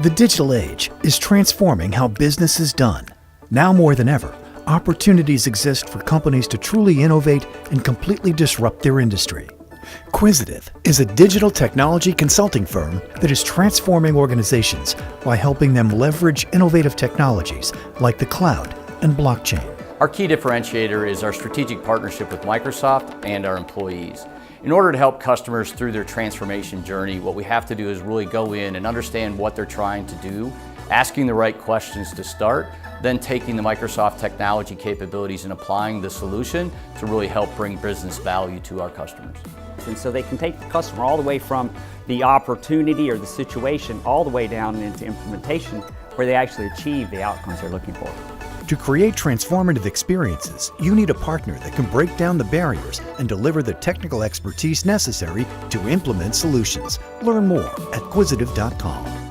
The digital age is transforming how business is done. Now more than ever, opportunities exist for companies to truly innovate and completely disrupt their industry. Quisitive is a digital technology consulting firm that is transforming organizations by helping them leverage innovative technologies like the cloud and blockchain. Our key differentiator is our strategic partnership with Microsoft and our employees. In order to help customers through their transformation journey, what we have to do is really go in and understand what they're trying to do, asking the right questions to start, then taking the Microsoft technology capabilities and applying the solution to really help bring business value to our customers. And so they can take the customer all the way from the opportunity or the situation all the way down into implementation where they actually achieve the outcomes they're looking for. To create transformative experiences, you need a partner that can break down the barriers and deliver the technical expertise necessary to implement solutions. Learn more at Quisitive.com.